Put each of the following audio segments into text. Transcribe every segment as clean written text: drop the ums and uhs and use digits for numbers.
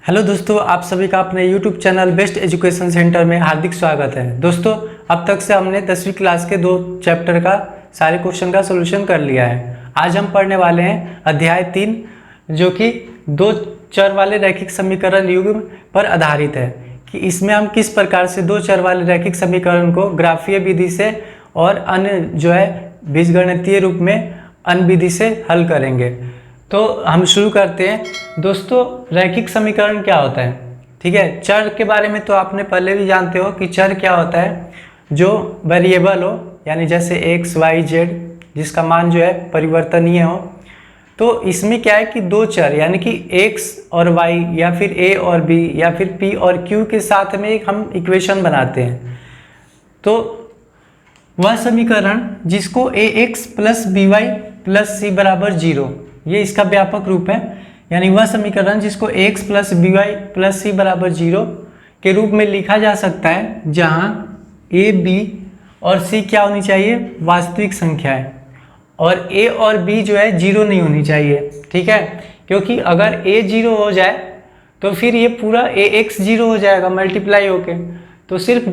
Hello दोस्तों, आप सभी का अपने YouTube channel best education centre में हार्दिक स्वागत है। दोस्तों, अब तक से हमने 10वीं क्लास के 2 चैप्टर का सारे क्वेश्चन का सॉल्यूशन कर लिया है। आज हम पढ़ने वाले हैं अध्याय 3, जो कि 2 चर वाले रैखिक समीकरण युग्म पर आधारित है कि इसमें हम किस प्रकार से 2 चर वाले रैखिक समीकरण को ग्राफीय विधि से और अन्य बीजगणितीय रूप में अन्य विधि से हल करेंगे। तो हम शुरू करते हैं। दोस्तों, रैखिक समीकरण क्या होता है? ठीक है, चर के बारे में तो आपने पहले भी जानते हो कि चर क्या होता है। जो वेरिएबल हो, यानी जैसे x, y, z, जिसका मान जो है परिवर्तनीय हो। तो इसमें क्या है कि 2 चर यानी कि x और y या फिर a और b या फिर p और q के साथ में एक हम इक्वेशन बनाते हैं। तो वह समीकरण जिसको ax plus by plus c बराबर 0, ये इसका व्यापक रूप है। यानी वह समीकरण जिसको x plus by plus c बराबर 0 के रूप में लिखा जा सकता है, जहां a, b और c क्या होनी चाहिए? वास्तविक संख्या है। और a और b जो है 0 नहीं होनी चाहिए। ठीक है, क्योंकि अगर a 0 हो जाए तो फिर ये पूरा ax 0 हो जाएगा मल्टीप्लाई होके, तो सिर्फ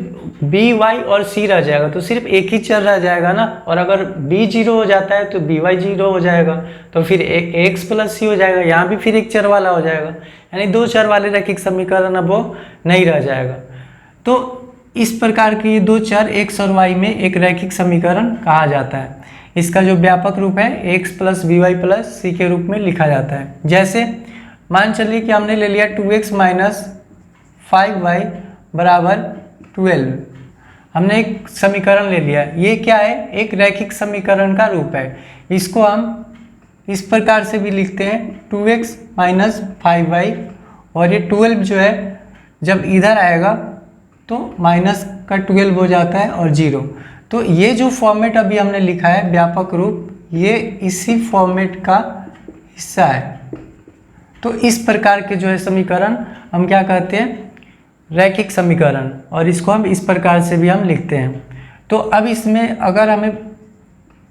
b, y और c रह जाएगा, तो सिर्फ एक ही चर रह जाएगा ना। और अगर b 0 हो जाता है तो by 0 हो जाएगा, तो फिर x प्लस c हो जाएगा, यहाँ भी फिर एक चर वाला हो जाएगा। यानी 2 चर वाले रैखिक समीकरण अब वो नहीं रह जाएगा। तो इस प्रकार के ये 2 चर x और y में एक रैखिक समीकरण कहा जाता है। इसका जो व्यापक रूप है x plus by plus c के रूप में लिखा जाता है। जैसे मान चलिए कि हमने ले लिया 2x माइनस 5y बराबर 12। हमने एक समीकरण ले लिया। ये क्या है? एक रैखिक समीकरण का रूप है। इसको हम इस प्रकार से भी लिखते हैं 2x माइनस 5y, और ये 12 जो है जब इधर आएगा तो माइनस का 12 हो जाता है और 0। तो ये जो फॉर्मेट अभी हमने लिखा है व्यापक रूप, ये इसी फॉर्मेट का हिस्सा है। तो इस प्रकार के जो है समीकरण हम क्या कहते हैं? रैखिक समीकरण। और इसको हम इस प्रकार से भी हम लिखते हैं। तो अब इसमें अगर हमें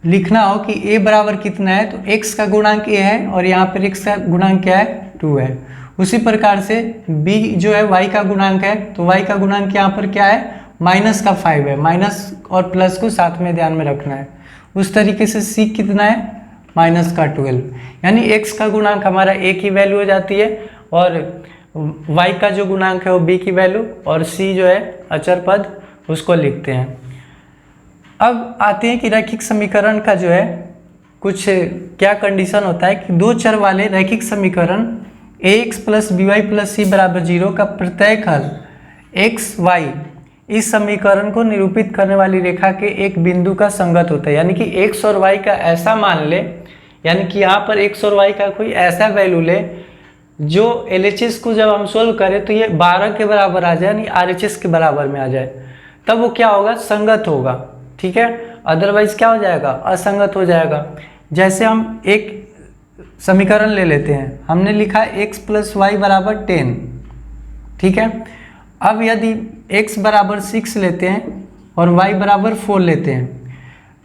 लिखना हो कि a बराबर कितना है, तो x का गुणांक a है और यहाँ पर x का गुणांक क्या है? 2 है। उसी प्रकार से b जो है y का गुणांक है, तो y का गुणांक यहाँ पर क्या है? माइनस का 5 है। माइनस और प्लस को साथ में ध्यान में रखना है। उस तरीके से c कितना है? माइनस का 12। यानी x का गुणांक हमारा a की वैल्यू हो जाती है, और y का जो गुणांक है वो b की वैल्यू, और c जो है अचर पद, उसको लिखते हैं। अब आते हैं कि रैखिक समीकरण का जो है कुछ क्या कंडीशन होता है कि 2 चर वाले रैखिक समीकरण ax plus by plus c बराबर 0 का प्रत्येक हल x, y इस समीकरण को निरूपित करने वाली रेखा के एक बिंदु का संगत होता है। यानी कि x और y का ऐसा मान ले, यानी कि यहाँ पर x और y का कोई ऐसा वैल्यू ले जो LHS को जब हम सोल्व करें तो ये 12 के बराबर आ जाए, यानी RHS के बराबर में आ जाए, तब वो क्या होगा? संगत होगा। ठीक है, अदरवाइज क्या हो जाएगा? असंगत हो जाएगा। जैसे हम एक समीकरण ले लेते हैं। हमने लिखा x प्लस वाई बराबर 10। ठीक है, अब यदि x बराबर 6 लेते हैं और y बराबर 4 लेते हैं,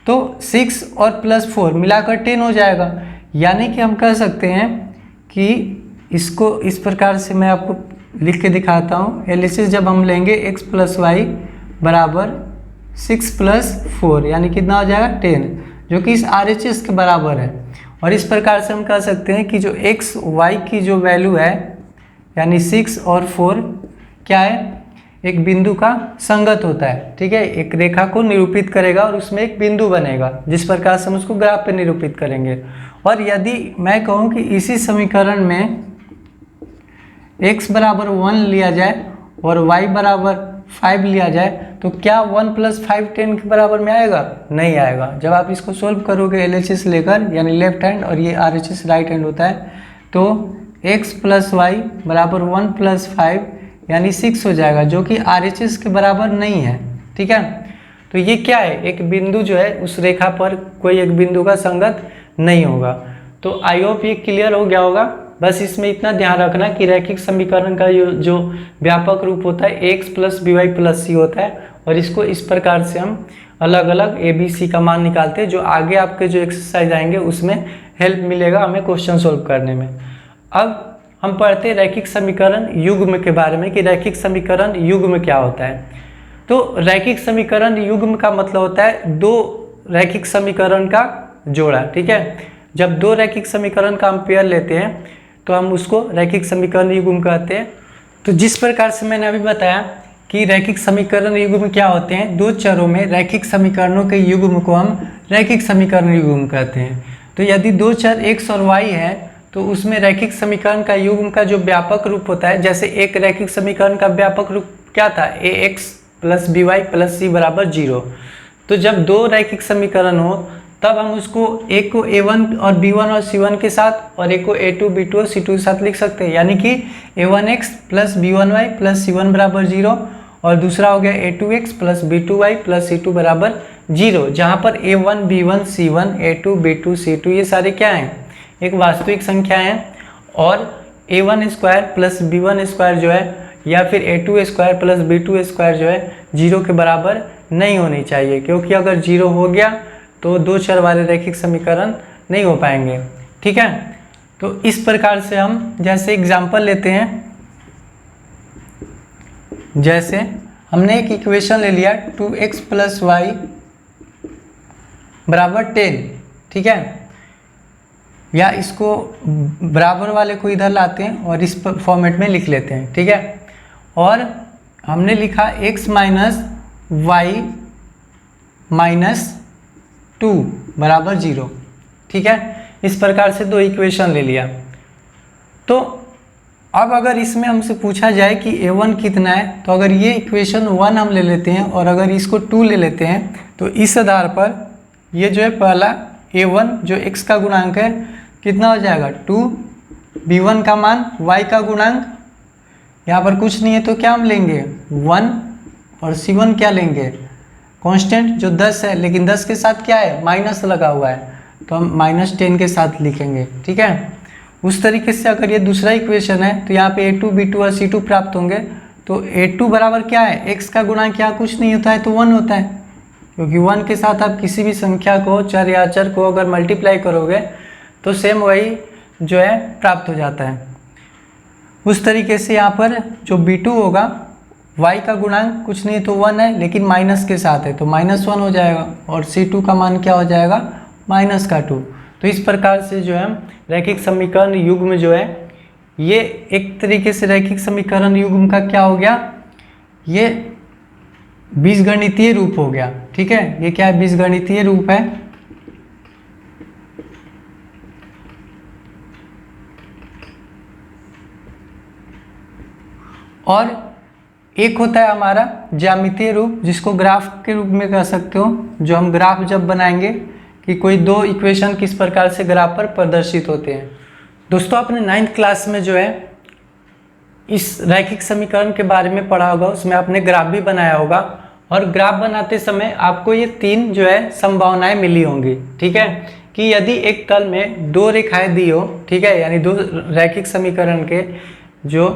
तो 6 और प्लस 4 मिलाकर 10 हो जाएगा। यानी कि हम कह सकते हैं कि इसको इस प्रकार से मैं आपको लिख के दिखाता हूँ। LHS जब हम लेंगे x प्लस वाई बराबर 6 प्लस 4, यानी कितना हो जाएगा? 10, जो कि इस RHS के बराबर है। और इस प्रकार से हम कह सकते हैं कि जो x, y की जो वैल्यू है, यानी 6 और 4 क्या है? एक बिंदु का संगत होता है। ठीक है, एक रेखा को निरूपित करेगा और उसमें एक बिंदु बनेगा, जिस प्रकार से हम उसको ग्राफ पे निरूपित करेंगे। और यदि मैं कहूँ कि इसी समीकरण में x बराबर 1 लिया जाए और y बराबर 5 लिया जाए, तो क्या 1 प्लस 5 10 के बराबर में आएगा? नहीं आएगा। जब आप इसको सोल्व करोगे LHS लेकर, यानी लेफ्ट हैंड, और ये RHS राइट हैंड होता है, तो x प्लस वाई बराबर 1 प्लस 5 यानी 6 हो जाएगा, जो कि RHS के बराबर नहीं है। ठीक है, तो ये क्या है? एक बिंदु जो है उस रेखा पर कोई एक बिंदु का संगत नहीं होगा। तो आई होप ये क्लियर हो गया होगा। बस इसमें इतना ध्यान रखना कि रैखिक समीकरण का जो व्यापक रूप होता है x plus by plus c होता है, और इसको इस प्रकार से हम अलग अलग a b c का मान निकालते हैं, जो आगे आपके जो एक्सरसाइज आएंगे उसमें हेल्प मिलेगा हमें क्वेश्चन सोल्व करने में। अब हम पढ़ते हैं रैखिक समीकरण युग्म के बारे में कि रैखिक समीकरण युग्म क्या होता है। तो रैखिक समीकरण युग्म का मतलब होता है दो रैखिक समीकरण का जोड़ा, ठीक है। जब दो रैखिक समीकरण का हम पेयर लेते हैं तो हम उसको रैखिक समीकरण युग्म कहते हैं। तो जिस प्रकार से मैंने अभी बताया कि रैखिक समीकरण युग्म क्या होते हैं, दो चरों में रैखिक समीकरणों के युग्म को हम रैखिक समीकरण युग्म कहते हैं। तो यदि दो चर x और y है तो उसमें रैखिक समीकरण का युग्म का जो व्यापक रूप होता है, जैसे एक रैखिक समीकरण का व्यापक रूप क्या था, ax plus by plus c बराबर 0। तो जब दो रैखिक समीकरण हो तब हम उसको एक को a1 और b1 और c1 के साथ और एक को a2 b2 और c2 के साथ लिख सकते हैं, यानी कि a1x plus b1y plus c1 बराबर 0 और दूसरा हो गया a2x plus b2y plus c2 बराबर 0, जहाँ पर a1 b1 c1 a2 b2 c2 ये सारे क्या हैं, एक वास्तविक संख्या हैं। और a1 square plus b1 square जो है या फिर a2 square plus b2 square जो है 0 के बराबर नहीं होनी चाहिए, क्योंकि अगर 0 हो गया तो दो चर वाले रैखिक समीकरण नहीं हो पाएंगे, ठीक है। तो इस प्रकार से हम जैसे एग्जाम्पल लेते हैं, जैसे हमने एक इक्वेशन ले लिया 2x प्लस वाई बराबर 10, ठीक है। या इसको बराबर वाले को इधर लाते हैं और इस फॉर्मेट में लिख लेते हैं, ठीक है। और हमने लिखा x माइनस वाई माइनस 2 बराबर 0, ठीक है। इस प्रकार से दो इक्वेशन ले लिया। तो अब अगर इसमें हमसे पूछा जाए कि a1 कितना है, तो अगर ये इक्वेशन 1 हम ले लेते हैं और अगर इसको 2 ले लेते हैं तो इस आधार पर ये जो है पहला a1 जो x का गुणांक है कितना हो जाएगा 2, b1 का मान y का गुणांक, यहाँ पर कुछ नहीं है तो क्या हम लेंगे 1 और c1 क्या लेंगे कांस्टेंट जो 10 है, लेकिन 10 के साथ क्या है माइनस लगा हुआ है तो हम -10 के साथ लिखेंगे, ठीक है। उस तरीके से अगर ये दूसरा इक्वेशन है तो यहाँ पे a2 b2 और c2 प्राप्त होंगे। तो a2 बराबर क्या है, x का गुणांक यहाँ कुछ नहीं होता है तो 1 होता है, क्योंकि 1 के साथ आप किसी भी संख्या को चर या अचर को अगर मल्टीप्लाई करोगे तो सेम वही जो है प्राप्त हो जाता है। उस तरीके से यहाँ पर जो b2 होगा y का गुणांक कुछ नहीं तो 1 है, लेकिन माइनस के साथ है तो -1 हो जाएगा और c2 का मान क्या हो जाएगा -2। तो इस प्रकार से जो है रैखिक समीकरण युग्म जो है ये एक तरीके से रैखिक समीकरण युग्म का क्या हो गया, ये बीजगणितीय रूप हो गया, ठीक है। ये क्या है, बीजगणितीय रूप है। और एक होता है हमारा ज्यामितीय रूप, जिसको ग्राफ के रूप में कह सकते हो, जो हम ग्राफ जब बनाएंगे कि कोई दो इक्वेशन किस प्रकार से ग्राफ पर प्रदर्शित होते हैं। दोस्तों आपने 9th क्लास में जो है इस रैखिक समीकरण के बारे में पढ़ा होगा, उसमें आपने ग्राफ भी बनाया होगा और ग्राफ बनाते समय आपको ये 3 जो है संभावनाएं मिली होंगी, ठीक है। कि यदि एक तल में दो रेखाएं दी हो, ठीक है, यानी दो रैखिक समीकरण के जो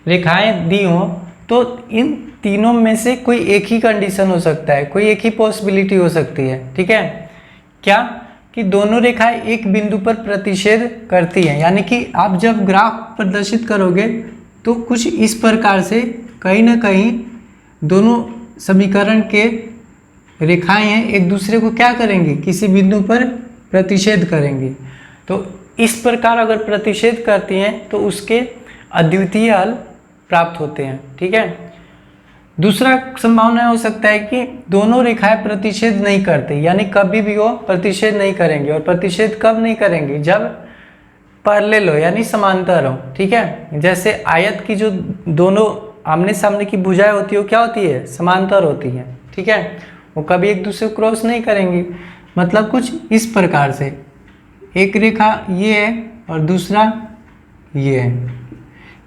रेखाएं दी हो तो इन तीनों में से कोई एक ही कंडीशन हो सकता है, कोई एक ही पॉसिबिलिटी हो सकती है, ठीक है। क्या कि दोनों रेखाएं एक बिंदु पर प्रतिच्छेद करती हैं, यानी कि आप जब ग्राफ प्रदर्शित करोगे तो कुछ इस प्रकार से कहीं ना कहीं दोनों समीकरण के रेखाएं हैं एक दूसरे को क्या करेंगी, किसी बिंदु पर प्रतिच्छेद करेंगी। तो इस प्रकार अगर प्रतिच्छेद करती हैं तो उसके अद्वितीय हल प्राप्त होते हैं, ठीक है। दूसरा संभावना हो सकता है कि दोनों रेखाएं प्रतिच्छेद नहीं करती, यानी कभी भी वो प्रतिच्छेद नहीं करेंगे। और प्रतिच्छेद कब नहीं करेंगे, जब पैरेलल हो यानी समांतर हो, ठीक है। जैसे आयत की जो दोनों आमने सामने की भुजाएं होती है वो क्या होती है, समांतर होती है, ठीक है। वो कभी एक दूसरे को क्रॉस नहीं करेंगी। मतलब कुछ इस प्रकार से एक रेखा ये है और दूसरा ये है,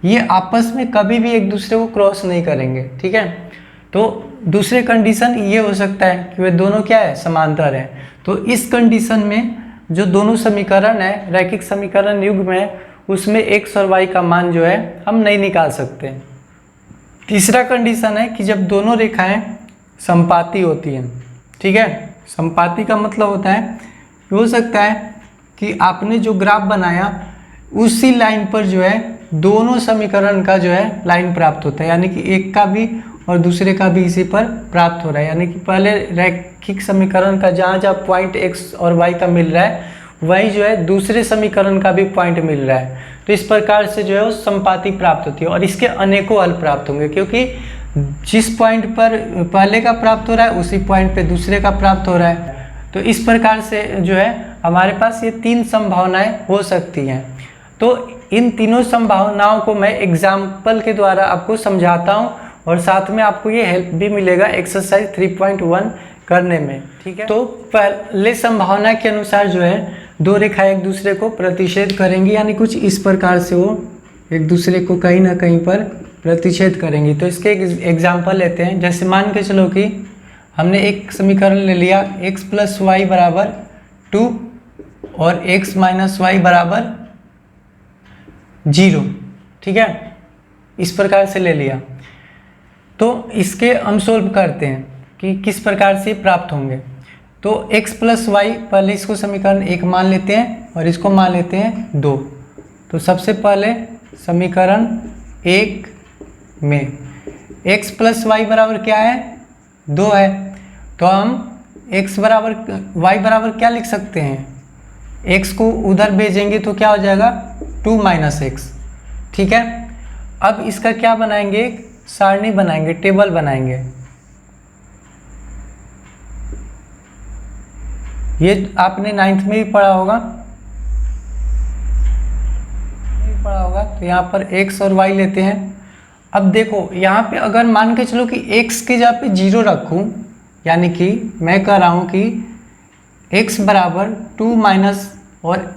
ये आपस में कभी भी एक दूसरे को क्रॉस नहीं करेंगे, ठीक है। तो दूसरे कंडीशन ये हो सकता है कि वे दोनों क्या है, समांतर है। तो इस कंडीशन में जो दोनों समीकरण है रैखिक समीकरण युग्म है उसमें x और y का मान जो है हम नहीं निकाल सकते। तीसरा कंडीशन है कि जब दोनों रेखाएं संपाती होती हैं, ठीक है। संपाती का मतलब होता है हो सकता है कि आपने जो ग्राफ बनाया उसी लाइन पर जो है दोनों समीकरण का जो है लाइन प्राप्त होता है, यानी कि एक का भी और दूसरे का भी इसी पर प्राप्त हो रहा है। यानी कि पहले रैखिक समीकरण का जहाँ जहाँ पॉइंट x और y का मिल रहा है वही जो है दूसरे समीकरण का भी पॉइंट मिल रहा है। तो इस प्रकार से जो है वो संपाति प्राप्त होती है और इसके अनेकों हल प्राप्त होंगे, क्योंकि जिस पॉइंट पर पहले का प्राप्त हो रहा है उसी पॉइंट पे दूसरे का प्राप्त हो रहा है। तो इस प्रकार से जो है हमारे पास ये 3 संभावनाएं हो सकती हैं। तो इन तीनों संभावनाओं को मैं एग्जाम्पल के द्वारा आपको समझाता हूँ और साथ में आपको ये हेल्प भी मिलेगा एक्सरसाइज 3.1 करने में, ठीक है। तो पहले संभावना के अनुसार जो है दो रेखाएं एक दूसरे को प्रतिच्छेद करेंगी, यानी कुछ इस प्रकार से वो एक दूसरे को कहीं ना कहीं पर प्रतिच्छेद करेंगी। तो इसके एग्जाम्पल लेते हैं। जैसे मान के चलो कि हमने एक समीकरण ले लिया x + y = 2 और x - y = 0, ठीक है, इस प्रकार से ले लिया। तो इसके हम सोल्व करते हैं कि किस प्रकार से प्राप्त होंगे। तो x + y, पहले इसको समीकरण 1 मान लेते हैं और इसको मान लेते हैं 2। तो सबसे पहले समीकरण 1 में x + y बराबर क्या है, 2 है। तो हम x बराबर y बराबर क्या लिख सकते हैं, x को उधर भेजेंगे तो क्या हो जाएगा 2 - x, ठीक है। अब इसका क्या बनाएंगे, सारणी बनाएंगे, टेबल बनाएंगे। ये आपने 9th में भी पढ़ा होगा, तो यहाँ पर x और y लेते हैं। अब देखो यहाँ पे अगर मान के चलो कि x के जगह पे 0 रखूँ, यानी कि मैं कह रहा हूँ कि x बराबर 2 माइनस और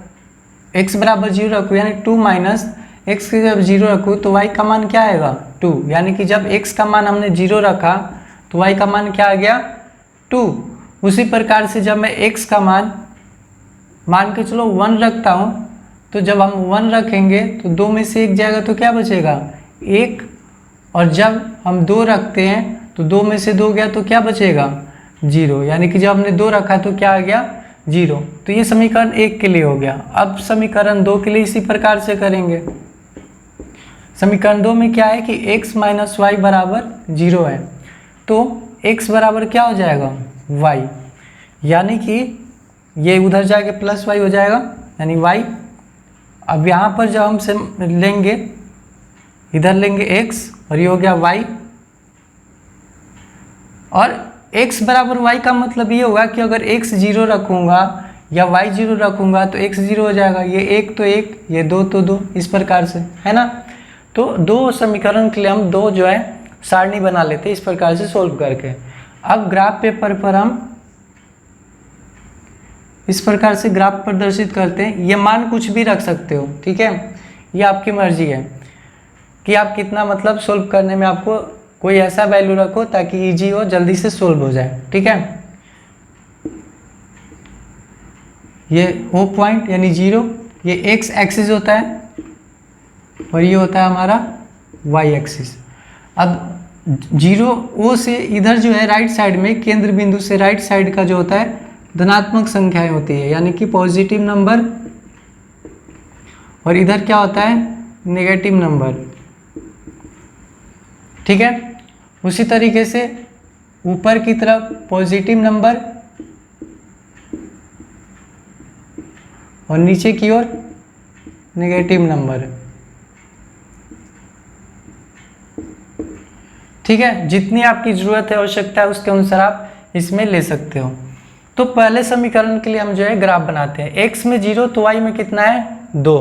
x बराबर 0 रखूँ, यानी 2 माइनस x के जब 0 रखूँ तो y का मान क्या आएगा 2, यानी कि जब x का मान हमने 0 रखा तो y का मान क्या आ गया 2। उसी प्रकार से जब मैं x का मान के चलो 1 रखता हूँ, तो जब हम 1 रखेंगे तो 2 में से 1 जाएगा तो क्या बचेगा 1, और जब हम 2 रखते हैं तो 2 में से 2 गया तो क्या बचेगा 0, यानी कि जब हमने 2 रखा तो क्या आ गया 0। तो ये समीकरण 1 के लिए हो गया। अब समीकरण 2 के लिए इसी प्रकार से करेंगे। समीकरण 2 में क्या है कि x - y = 0 है, तो x बराबर क्या हो जाएगा y, यानी कि ये उधर जाके +y हो जाएगा, यानी y। अब यहाँ पर जब हम से लेंगे, इधर लेंगे x और ये हो गया y, और x बराबर y का मतलब ये होगा कि अगर x 0 रखूँगा या y 0 रखूँगा तो x 0 हो जाएगा, ये 1 तो 1, ये 2 तो 2, इस प्रकार से, है ना। तो 2 समीकरण के लिए हम 2 जो है सारणी बना लेते हैं इस प्रकार से सोल्व करके। अब ग्राफ पेपर पर हम इस प्रकार से ग्राफ प्रदर्शित करते हैं। ये मान कुछ भी रख सकते हो, ठीक है, ये आपकी मर्जी है कि आप कितना मतलब सोल्व करने में आपको कोई ऐसा वैल्यू रखो ताकि इजी हो, जल्दी से सोल्व हो जाए, ठीक है। ये O पॉइंट यानी 0, ये x एक्सिस होता है और ये होता है हमारा y एक्सिस। अब 0 O से इधर जो है राइट साइड में केंद्र बिंदु से राइट साइड का जो होता है धनात्मक संख्याएं होती है, यानी कि पॉजिटिव नंबर, और इधर क्या होता है नेगेटिव नंबर, ठीक है। उसी तरीके से ऊपर की तरफ पॉजिटिव नंबर और नीचे की ओर नेगेटिव नंबर, ठीक है। जितनी आपकी ज़रूरत है, आवश्यकता है, उसके अनुसार आप इसमें ले सकते हो। तो पहले समीकरण के लिए हम जो है ग्राफ बनाते हैं। x में 0 तो y में कितना है 2,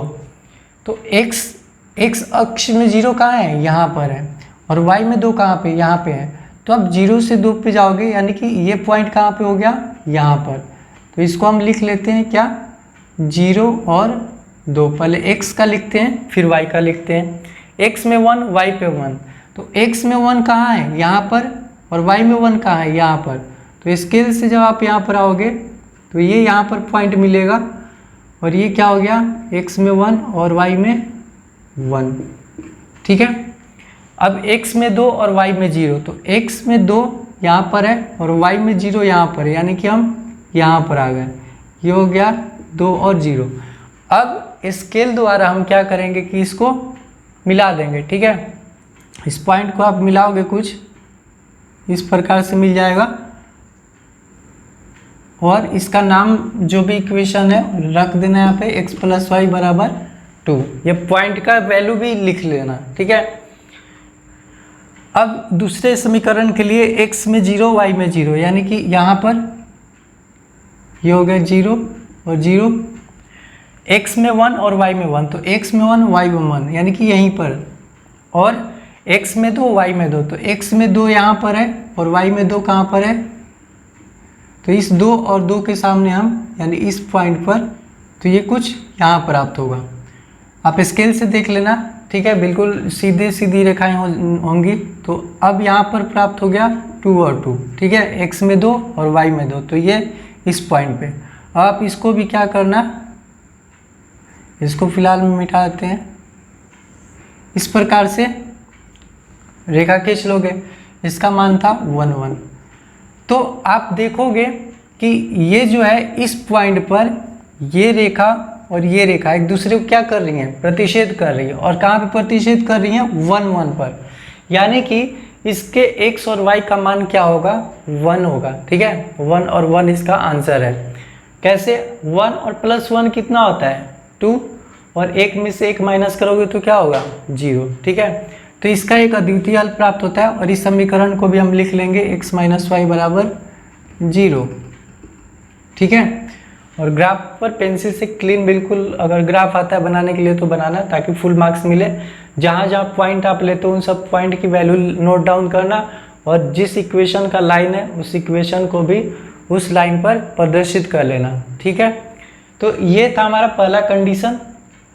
तो x अक्ष में 0 कहाँ है, यहाँ पर है, और y में 2 कहाँ पे, यहाँ पे है। तो अब 0 से 2 पे जाओगे, यानी कि ये पॉइंट कहाँ पे हो गया, यहाँ पर। तो इसको हम लिख लेते हैं क्या 0 और 2, पहले x का लिखते हैं फिर y का लिखते हैं। x में 1, y पे 1, तो x में 1 कहाँ है, यहाँ पर, और y में 1 कहाँ है, यहाँ पर। तो स्केल से जब आप यहाँ पर आओगे तो ये यहाँ पर पॉइंट मिलेगा, और ये क्या हो गया x में 1 और y में 1, ठीक है। अब x में 2 और y में 0, तो x में 2 यहाँ पर है और y में 0 यहाँ पर है, यानी कि हम यहाँ पर आ गए। ये हो गया 2 और 0। अब स्केल द्वारा हम क्या करेंगे कि इसको मिला देंगे, ठीक है। इस पॉइंट को आप मिलाओगे कुछ इस प्रकार से मिल जाएगा, और इसका नाम जो भी इक्वेशन है रख देना यहाँ पे x + y = 2। ये पॉइंट का वैल्यू भी लिख लेना, ठीक है। अब दूसरे समीकरण के लिए x में 0 y में 0, यानी कि यहाँ पर ये हो गया 0 और 0, x में 1 और y में 1, तो x में 1 y में 1 यानी कि यहीं पर, और x में 2 y में 2, तो x में 2 यहाँ पर है और y में 2 कहाँ पर है, तो इस 2 और 2 के सामने हम यानी इस पॉइंट पर, तो ये कुछ यहाँ प्राप्त होगा। आप स्केल से देख लेना, ठीक है, बिल्कुल सीधे सीधी रेखाएं होंगी। तो अब यहाँ पर प्राप्त हो गया 2 और 2, ठीक है, x में 2 और y में 2, तो ये इस पॉइंट पे। आप इसको भी क्या करना, इसको फिलहाल में मिटा देते हैं, इस प्रकार से रेखा खींच लोगे, इसका मान था 1 1। तो आप देखोगे कि ये जो है इस पॉइंट पर ये रेखा और ये रेखा एक दूसरे को क्या कर रही हैं, प्रतिच्छेद कर रही है, और कहाँ पे प्रतिच्छेद कर रही हैं, 1 1 पर, यानी कि इसके x और y का मान क्या होगा, 1 होगा, ठीक है। 1 और 1 इसका आंसर है। कैसे, 1 और +1 कितना होता है, 2, और 1 में से 1 माइनस करोगे तो क्या होगा, 0, ठीक है। तो इसका एक अद्वितीय हल प्राप्त होता है, और इस समीकरण को भी हम लिख लेंगे x - y = 0, ठीक है। और ग्राफ पर पेंसिल से क्लीन, बिल्कुल अगर ग्राफ आता है बनाने के लिए तो बनाना, ताकि फुल मार्क्स मिले। जहाँ जहाँ पॉइंट आप लेते हो उन सब पॉइंट की वैल्यू नोट डाउन करना, और जिस इक्वेशन का लाइन है उस इक्वेशन को भी उस लाइन पर प्रदर्शित कर लेना, ठीक है। तो ये था हमारा पहला कंडीशन।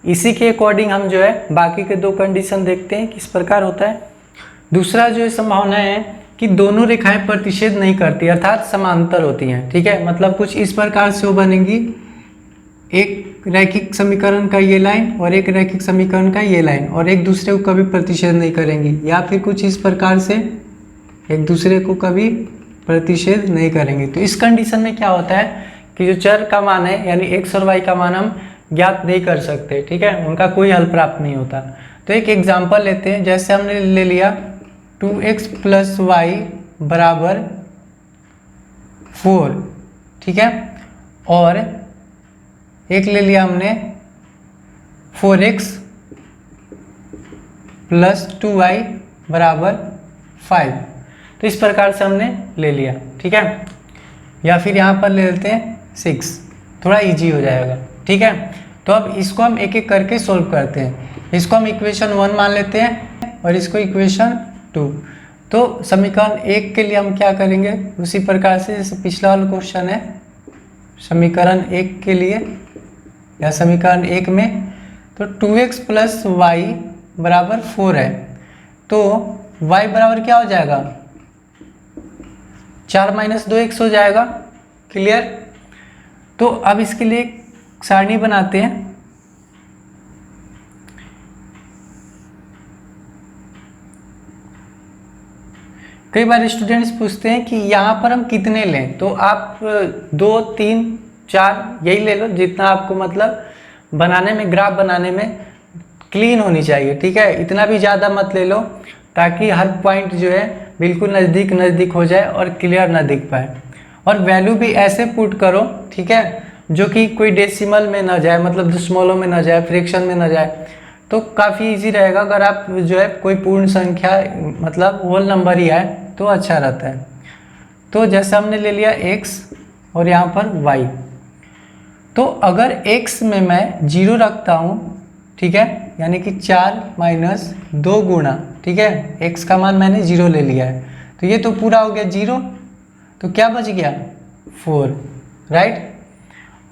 इसी के अकॉर्डिंग हम जो है बाकी के 2 कंडीशन देखते हैं किस प्रकार होता है। दूसरा जो संभावना है कि दोनों रेखाएं प्रतिच्छेद नहीं करती, अर्थात समांतर होती हैं, ठीक है। मतलब कुछ इस प्रकार से वो बनेंगी, एक रैखिक समीकरण का ये लाइन और एक रैखिक समीकरण का ये लाइन, और एक दूसरे को कभी प्रतिच्छेद नहीं करेंगी, या फिर कुछ इस प्रकार से एक दूसरे को कभी प्रतिच्छेद नहीं करेंगे। तो इस कंडीशन में क्या होता है कि जो चर का मान है यानी x और y का मान हम ज्ञात नहीं कर सकते, ठीक है, उनका कोई हल प्राप्त नहीं होता। तो एक एग्जांपल लेते हैं, जैसे हमने ले लिया 2x + y = 4, ठीक है, और एक ले लिया हमने 4x + 2y = 5। तो इस प्रकार से हमने ले लिया, ठीक है। या फिर यहाँ पर ले लेते हैं 6, थोड़ा इजी हो जाएगा, ठीक है। तो अब इसको हम एक एक करके सोल्व करते हैं। इसको हम इक्वेशन 1 मान लेते हैं और इसको इक्वेशन 2। तो समीकरण 1 के लिए हम क्या करेंगे, उसी प्रकार से जैसे पिछला वाला क्वेश्चन है, समीकरण 1 के लिए या समीकरण 1 में तो 2x + y = 4 है, तो y बराबर क्या हो जाएगा, 4 - 2x हो जाएगा, क्लियर। तो अब इसके लिए सारणी बनाते हैं। कई बार स्टूडेंट्स पूछते हैं कि यहाँ पर हम कितने लें, तो आप 2 3 4 यही ले लो, जितना आपको मतलब बनाने में, ग्राफ बनाने में क्लीन होनी चाहिए, ठीक है। इतना भी ज़्यादा मत ले लो ताकि हर पॉइंट जो है बिल्कुल नज़दीक नज़दीक हो जाए और क्लियर ना दिख पाए। और वैल्यू भी ऐसे पुट करो, ठीक है, जो कि कोई डेसिमल में ना जाए, मतलब दशमलव में ना जाए, फ्रैक्शन में ना जाए, तो काफ़ी इजी रहेगा। अगर आप जो है कोई पूर्ण संख्या मतलब होल नंबर ही है तो अच्छा रहता है। तो जैसे हमने ले लिया x और यहाँ पर y, तो अगर x में मैं 0 रखता हूँ, ठीक है, यानी कि 4 - 2 गुणा, ठीक है, x का मान मैंने 0 ले लिया है, तो ये तो पूरा हो गया 0, तो क्या बच गया 4, राइट।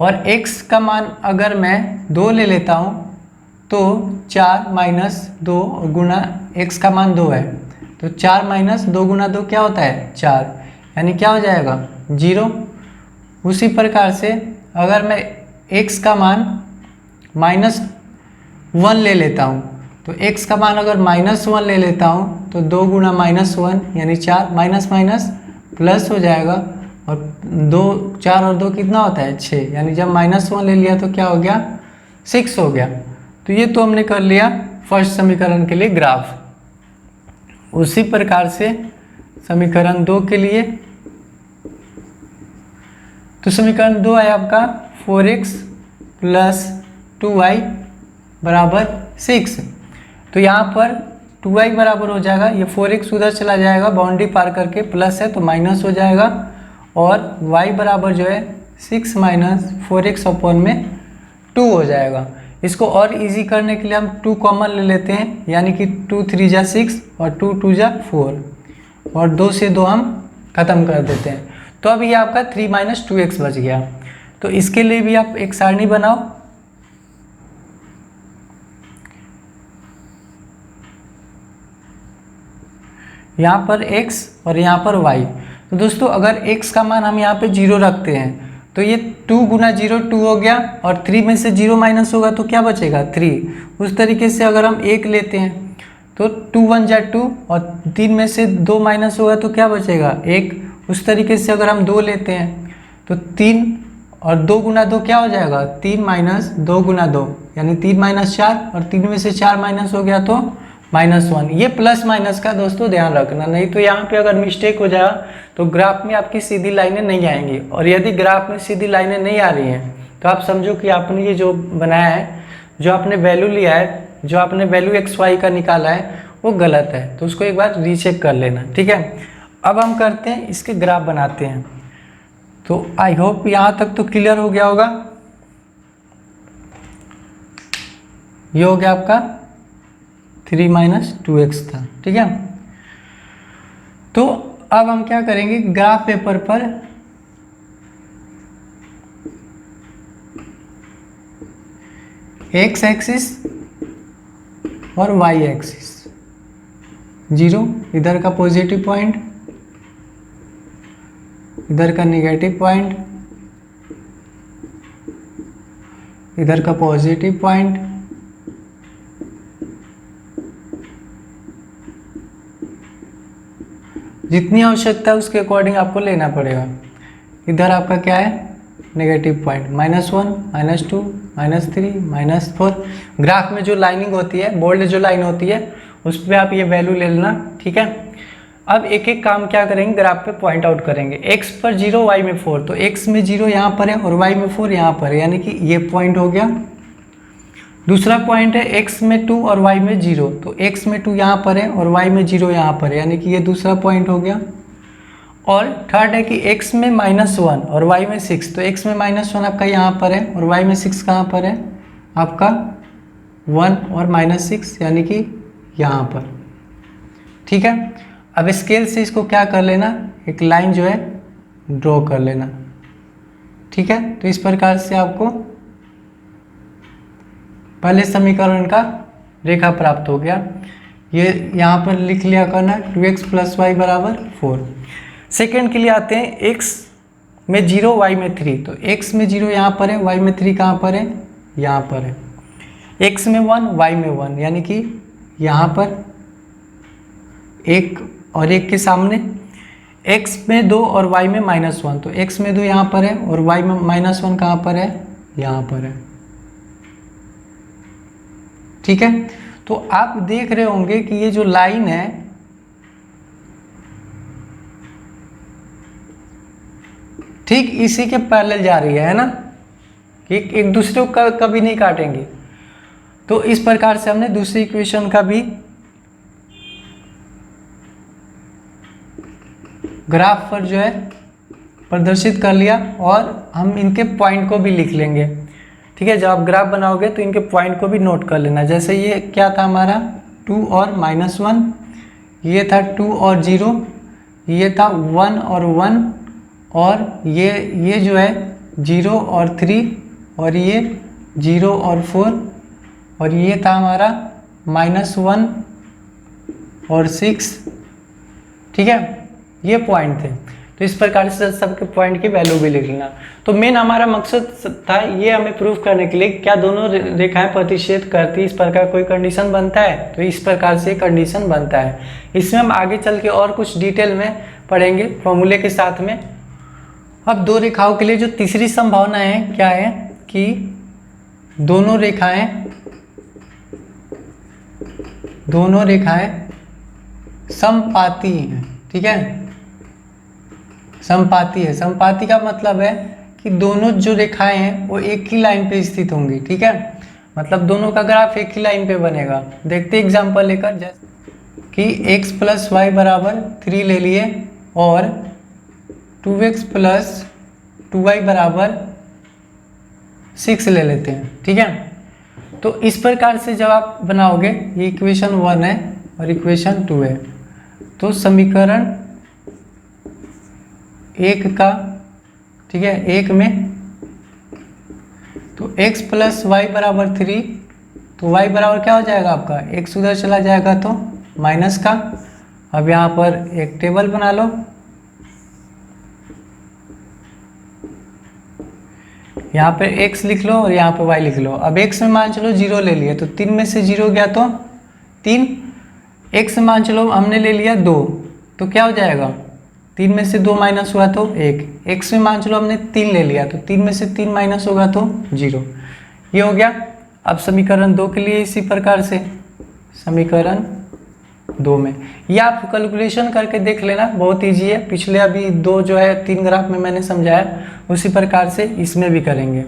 और x का मान अगर मैं 2 ले लेता हूँ तो 4 - 2 गुणा x का मान 2 है, तो 4 - 2 गुणा 2 क्या होता है 4, यानी क्या हो जाएगा 0। उसी प्रकार से अगर मैं x का मान -1 ले लेता हूँ, तो x का मान अगर -1 ले लेता हूँ तो 2 गुणा -1 यानी 4, माइनस माइनस प्लस हो जाएगा, और 4 और 2 कितना होता है 6, यानी जब -1 ले लिया तो क्या हो गया 6 हो गया। तो ये तो हमने कर लिया फर्स्ट समीकरण के लिए ग्राफ। उसी प्रकार से समीकरण 2 के लिए, तो समीकरण 2 है आपका 4x प्लस 2y बराबर 6। तो यहाँ पर 2y बराबर हो जाएगा, ये 4x उधर चला जाएगा, बाउंड्री पार करके प्लस है तो माइनस हो जाएगा, और y बराबर जो है 6 माइनस 4x अपॉन में 2 हो जाएगा। इसको और इजी करने के लिए हम 2 कॉमन ले लेते हैं, यानी कि 2 3 जा 6 और 2 2 जा 4, और 2 से 2 हम खत्म कर देते हैं। तो अब ये आपका 3 माइनस 2x बच गया। तो इसके लिए भी आप एक सारणी बनाओ। यहाँ पर x और यहाँ पर y। तो दोस्तों अगर x का मान हम यहाँ पे 0 रखते हैं तो ये 2 गुना 0 2 हो गया, और 3 में से 0 माइनस होगा तो क्या बचेगा 3। उस तरीके से अगर हम 1 लेते हैं तो 2 1 जा 2, और 3 में से 2 माइनस होगा तो क्या बचेगा 1। उस तरीके से अगर हम 2 लेते हैं तो 3 और 2 गुना 2 क्या हो जाएगा 3 माइनस 2 गुना 2, यानी 3 माइनस 4, और 3 में से 4 माइनस हो गया तो -1। ये प्लस माइनस का दोस्तों ध्यान रखना, नहीं तो यहाँ पे अगर मिस्टेक हो जाए तो ग्राफ में आपकी सीधी लाइनें नहीं आएंगी, और यदि ग्राफ में सीधी लाइनें नहीं आ रही हैं तो आप समझो कि आपने ये जो बनाया है, जो आपने वैल्यू लिया है, जो आपने वैल्यू XY का निकाला है वो गलत है। तो उसको एक बार रीचेक कर लेना, ठीक है। अब हम करते हैं इसके ग्राफ बनाते हैं। तो आई होप यहाँ तक तो क्लियर हो गया होगा। ये हो गया आपका 3 माइनस 2x था, ठीक है। तो अब हम क्या करेंगे, ग्राफ पेपर पर x एक्सिस और y एक्सिस 0, इधर का पॉजिटिव पॉइंट, इधर का नेगेटिव पॉइंट, इधर का पॉजिटिव पॉइंट, जितनी आवश्यकता है उसके अकॉर्डिंग आपको लेना पड़ेगा। इधर आपका क्या है नेगेटिव पॉइंट, -1 -2 -3 -4। ग्राफ में जो लाइनिंग होती है, बोल्ड जो लाइन होती है, उस पर आप ये वैल्यू ले लेना, ठीक है। अब एक एक काम क्या करेंगे, ग्राफ पे पॉइंट आउट करेंगे। x पर 0 y में 4, तो x में 0 यहाँ पर है और y में 4 यहाँ पर है, यानी कि ये पॉइंट हो गया। दूसरा पॉइंट है x में 2 और y में 0, तो x में 2 यहाँ पर है और y में 0 यहाँ पर है, यानी कि ये दूसरा पॉइंट हो गया। और थर्ड है कि x में -1 और y में 6, तो x में -1 आपका यहाँ पर है और y में 6 कहाँ पर है आपका 1 और -6, यानी कि यहाँ पर, ठीक है। अब स्केल से इसको क्या कर लेना, एक लाइन जो है ड्रॉ कर लेना, ठीक है। तो इस प्रकार से आपको पहले समीकरण का रेखा प्राप्त हो गया। ये यहाँ पर लिख लिया करना 2x + y बराबर 4। सेकेंड के लिए आते हैं, x में 0 y में 3, तो x में 0 यहाँ पर है, y में 3 कहाँ पर है यहाँ पर है। x में 1 y में 1, यानी कि यहाँ पर 1 और 1 के सामने। x में 2 और y में -1, तो x में 2 यहाँ पर है और y में -1 कहाँ पर है यहाँ पर है, ठीक है। तो आप देख रहे होंगे कि ये जो लाइन है ठीक इसी के पैरेलल जा रही है ना, कि एक दूसरे को कभी नहीं काटेंगे। तो इस प्रकार से हमने दूसरी इक्वेशन का भी ग्राफ पर जो है प्रदर्शित कर लिया, और हम इनके पॉइंट को भी लिख लेंगे, ठीक है। जब आप ग्राफ बनाओगे तो इनके पॉइंट को भी नोट कर लेना। जैसे ये क्या था हमारा 2 और -1, ये था 2 और 0, ये था 1 और 1, और ये जो है 0 और 3, और ये 0 और 4, और ये था हमारा -1 और 6, ठीक है। ये पॉइंट थे। तो इस प्रकार से सबके पॉइंट की वैल्यू भी लिख लेना। तो मेन हमारा मकसद था ये हमें प्रूफ करने के लिए क्या दोनों रेखाएं प्रतिच्छेद करती, इस प्रकार कोई कंडीशन बनता है, तो इस प्रकार से कंडीशन बनता है। इसमें हम आगे चल के और कुछ डिटेल में पढ़ेंगे फॉर्मूले के साथ में। अब दो रेखाओं के लिए जो तीसरी संभावना है क्या है कि दोनों रेखाएं दोनों रेखाएं समपाती हैं, ठीक है, समपाती है। समपाती का मतलब है कि दोनों जो रेखाएं हैं वो एक ही लाइन पे स्थित होंगी, ठीक है, मतलब दोनों का ग्राफ एक ही लाइन पे बनेगा। देखते एग्जांपल लेकर, जैसे कि x + y = 3 ले लिए और 2x + 2y = 6 ले लेते हैं, ठीक है। तो इस प्रकार से जब आप बनाओगे, ये इक्वेशन 1 है और इक्वेशन 2 है, तो समीकरण 1 का, ठीक है, 1 में तो x + y = 3, तो y बराबर क्या हो जाएगा आपका, x उधर चला जाएगा तो माइनस का। अब यहाँ पर एक टेबल बना लो, यहाँ पे x लिख लो और यहाँ पे y लिख लो। अब x में मान चलो 0 ले लिए, तो 3 में से 0 गया तो 3, x मान चलो हमने ले लिया 2, तो क्या हो जाएगा, 3 में से 2 माइनस हुआ तो 1, x में मान चलो हमने 3 ले लिया, तो 3 में से 3 माइनस होगा तो 0, ये हो गया। अब समीकरण 2 के लिए इसी प्रकार से समीकरण 2 में, ये आप कैलकुलेशन करके देख लेना, बहुत इजी है। पिछले अभी 2 जो है 3 ग्राफ में मैंने समझाया, उसी प्रकार से इसमें भी करेंगे।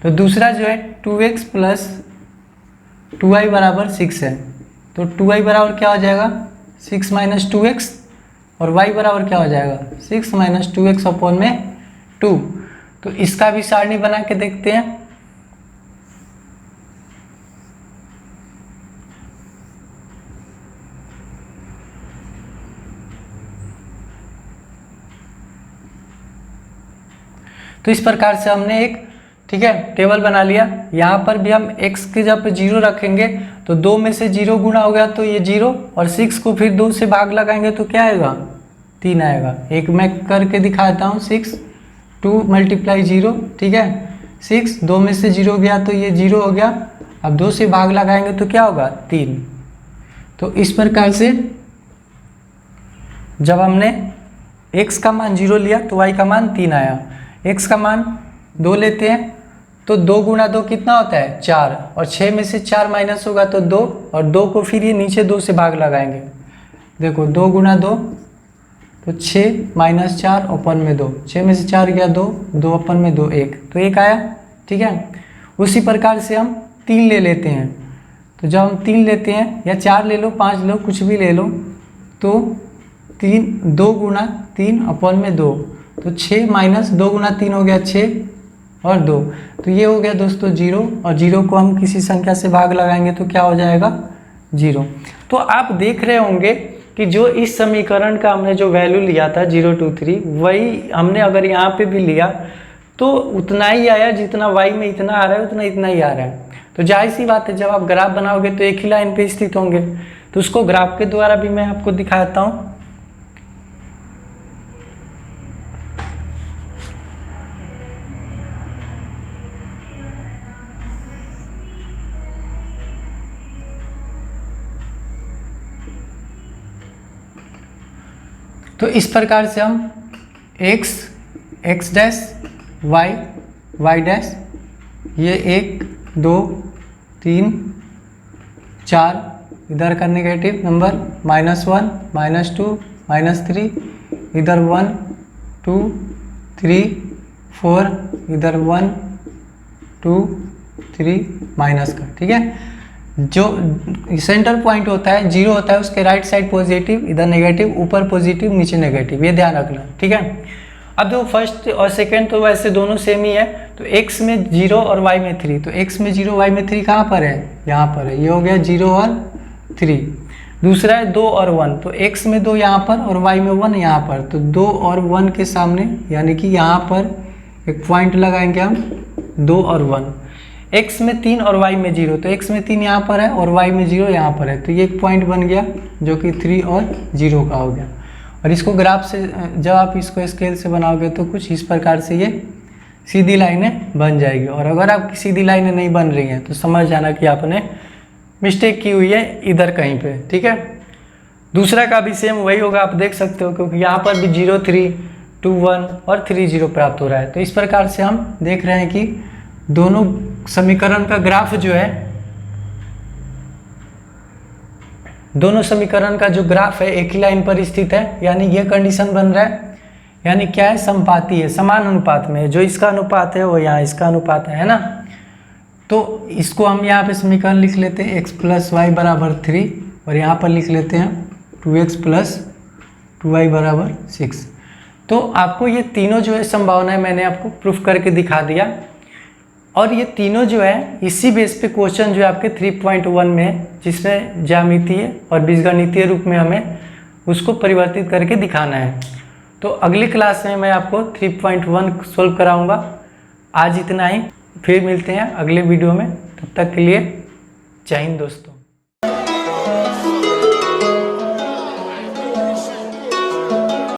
तो दूसरा जो है 2x + 2y = 6 है, तो 2y बराबर क्या हो जाएगा, 6 - 2x, और y बराबर क्या हो जाएगा, 6 - 2x अपॉन में 2। तो इसका भी सारणी बना के देखते हैं। तो इस प्रकार से हमने एक, ठीक है, टेबल बना लिया। यहाँ पर भी हम x के जब 0 रखेंगे तो 2 में से 0 गुना हो गया तो ये 0, और 6 को फिर 2 से भाग लगाएंगे तो क्या आएगा, 3 आएगा। एक मैं करके दिखाता हूँ, 6 2 × 0, ठीक है, 6, 2 में से 0 गया तो ये 0 हो गया। अब 2 से भाग लगाएंगे तो क्या होगा, 3। तो इस प्रकार से जब हमने x का मान 0 लिया तो y का मान 3 आया। x का मान 2 लेते हैं तो 2 × 2 कितना होता है, 4, और 6 में से 4 माइनस होगा तो 2, और 2 को फिर ये नीचे 2 से भाग लगाएंगे। देखो 2 × 2 तो 6 - 4 अपन में 2, 6 में से 4 गया 2, 2 अपन में 2 1, तो 1 आया, ठीक है। उसी प्रकार से हम 3 ले लेते हैं, तो जब हम 3 लेते हैं, या 4 ले लो, 5 ले लो, कुछ भी ले लो, तो 2 × 3 अपन में 2, तो 6 - 2 × 3 हो गया 6 और 2, तो ये हो गया दोस्तों 0, और 0 को हम किसी संख्या से भाग लगाएंगे तो क्या हो जाएगा, 0। तो आप देख रहे होंगे कि जो इस समीकरण का हमने जो वैल्यू लिया था 0 2 3, वही हमने अगर यहाँ पे भी लिया तो उतना ही आया, जितना y में इतना आ रहा है उतना इतना ही आ रहा है। तो जाहिर सी बात है, जब आप ग्राफ बनाओगे तो एक ही लाइन पे स्थित होंगे, तो उसको ग्राफ के द्वारा भी मैं आपको दिखाता हूँ। तो इस प्रकार से हम x x', y y', ये 1 2 3 4, इधर का नेगेटिव नंबर -1 -2 -3, इधर 1 2 3 4, इधर 1 2 3 माइनस का, ठीक है। जो सेंटर पॉइंट होता है 0 होता है, उसके राइट साइड पॉजिटिव, इधर नेगेटिव, ऊपर पॉजिटिव नीचे नेगेटिव, ये ध्यान रखना, ठीक है। अब जो फर्स्ट और सेकंड तो वैसे दोनों सेम ही है, तो x में 0 और y में 3, तो x में 0 y में 3 कहाँ पर है, यहाँ पर है, ये हो गया 0 और 3। दूसरा है 2 और 1, तो x में 2 यहाँ पर और y में 1 यहाँ पर, तो 2 और 1 के सामने यानी कि यहाँ पर एक पॉइंट लगाएंगे हम, 2 और 1। x में 3 और y में 0, तो x में 3 यहाँ पर है और y में 0 यहाँ पर है, तो ये एक पॉइंट बन गया जो कि 3 और 0 का हो गया। और इसको ग्राफ से जब आप इसको स्केल से बनाओगे तो कुछ इस प्रकार से ये सीधी लाइनें बन जाएगी। और अगर आपकी सीधी लाइनें नहीं बन रही हैं तो समझ जाना कि आपने मिस्टेक की हुई है इधर कहीं पे, ठीक है। दूसरा का भी सेम वही होगा, आप देख सकते हो, क्योंकि यहाँ पर भी 0 3 2 1 और 3 0 प्राप्त हो रहा है। तो इस प्रकार से हम देख रहे हैं कि दोनों समीकरण का ग्राफ जो है दोनों समीकरण का जो ग्राफ है एक ही लाइन पर स्थित है, यानी ये कंडीशन बन रहा है, यानी क्या है, समपाती है, समान अनुपात में है। जो इसका अनुपात है वो यहाँ इसका अनुपात है ना। तो इसको हम यहाँ पे समीकरण लिख लेते हैं x + y = 3 और यहाँ पर लिख लेते हैं 2x + 2y = 6। तो आपको ये तीनों जो है संभावनाएं मैंने आपको प्रूफ करके दिखा दिया, और ये तीनों जो है इसी बेस पे क्वेश्चन जो है आपके 3.1 में है, जिसमें ज्यामितीय और बीजगणितीय रूप में हमें उसको परिवर्तित करके दिखाना है। तो अगली क्लास में मैं आपको 3.1 सोल्व कराऊंगा। आज इतना ही, फिर मिलते हैं अगले वीडियो में। तब तक के लिए जय हिंद दोस्तों।